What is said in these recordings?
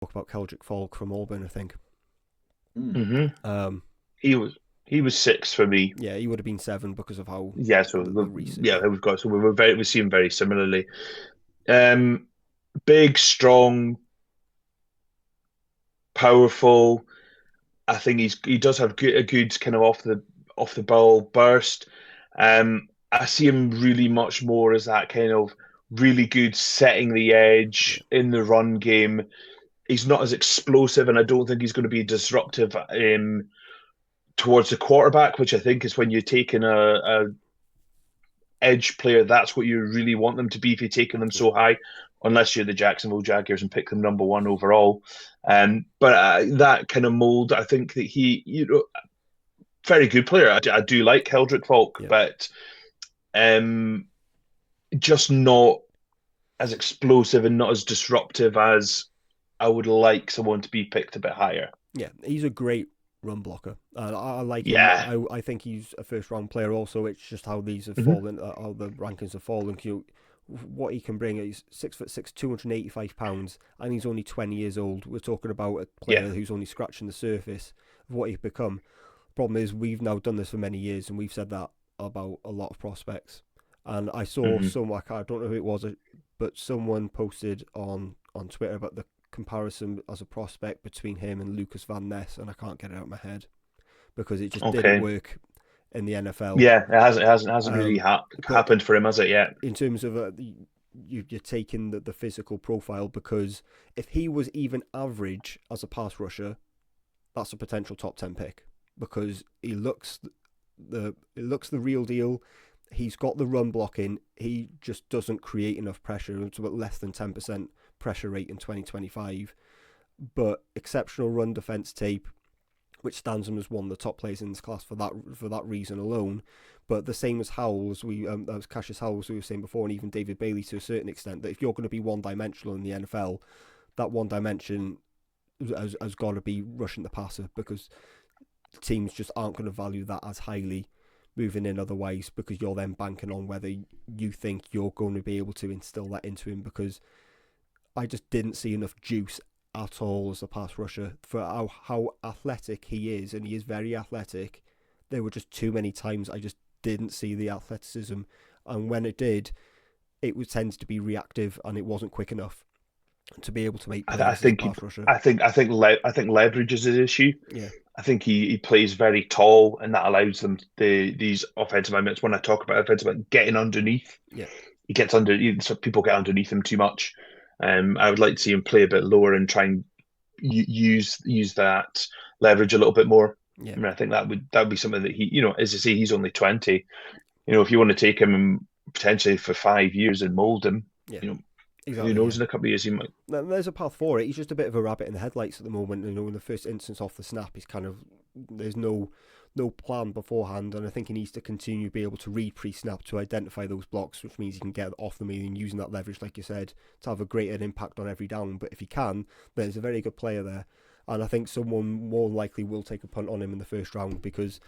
talk about Keldric Faulk from Auburn, I think. Hmm. Um, He was six for me. yeah, he would have been 7 because of how Yeah, so the recent. yeah, Yeah, we see him very similarly. Um, Big, strong, powerful. I think he does have a good kind of off the ball burst. I see him really much more as that kind of really good setting the yeah, edge in the run game. He's not as explosive, and I don't think he's going to be disruptive towards the quarterback, which I think is when you're taking a edge player, that's what you really want them to be if you're taking them yeah, so high, unless you're the Jacksonville Jaguars and pick them number one overall. But that kind of mold, I think that very good player. I do like Keldric Faulk, yeah. but um, just not as explosive and not as disruptive as I would like someone to be picked a bit higher. Yeah, he's a great run blocker. I like him. Yeah. I think he's a first round player. Also, it's just how these have Hmm. fallen, how the rankings have fallen. What he can bring. He's 6'6", 285 pounds, and he's only 20 years old. We're talking about a Yeah. player who's only scratching the surface of what he's become. Problem is, we've now done this for many years, and we've said that about a lot of prospects. And I saw Hmm. some, like, I don't know who it was, but someone posted on Twitter about the comparison as a prospect between him and Lucas Van Ness, and I can't get it out of my head because it just didn't Okay. work in the NFL. Yeah, it hasn't really Um, but happened for him, has it yet? in terms of you're taking the physical profile, because if he was even average as a pass rusher, that's a potential top 10 pick because he looks the real deal. He's got the run blocking. He just doesn't create enough pressure. It's about less than 10% pressure rate in 2025, but exceptional run defense tape, which stands him as one of the top players in this class for that reason alone. But the same as Howell, that was Cassius Howell, as we were saying before, and even David Bailey to a certain extent. That if you're going to be one dimensional in the NFL, that one dimension has got to be rushing the passer because teams just aren't going to value that as highly moving in otherwise because you're then banking on whether you think you're going to be able to instill that into him because I just didn't see enough juice at all as a pass rusher for how athletic he is, and he is very athletic. There were just too many times I just didn't see the athleticism, and when it did, it was tends to be reactive and it wasn't quick enough to be able to make I plays as a think he, pass rusher. I think leverage is his issue. Yeah, I think he plays very tall, and that allows them these offensive moments. When I talk about offensive moments, getting underneath, yeah, he gets under. So people get underneath him too much. I would like to see him play a bit lower and try and use that leverage a little bit more. yeah, I mean, I think that would be something that as I say, he's only 20. If you want to take him and potentially for 5 years and mold him, yeah. you know, who Exactly. knows? Yeah. In a couple of years, he might. There's a path for it. He's just a bit of a rabbit in the headlights at the moment. In the first instance off the snap, he's kind of there's no plan beforehand, and I think he needs to continue to be able to read pre-snap to identify those blocks, which means he can get off them and using that leverage, like you said, to have a greater impact on every down. But if he can, there's a very good player there, and I think someone more likely will take a punt on him in the first round because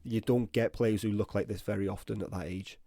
you don't get players who look like this very often at that age.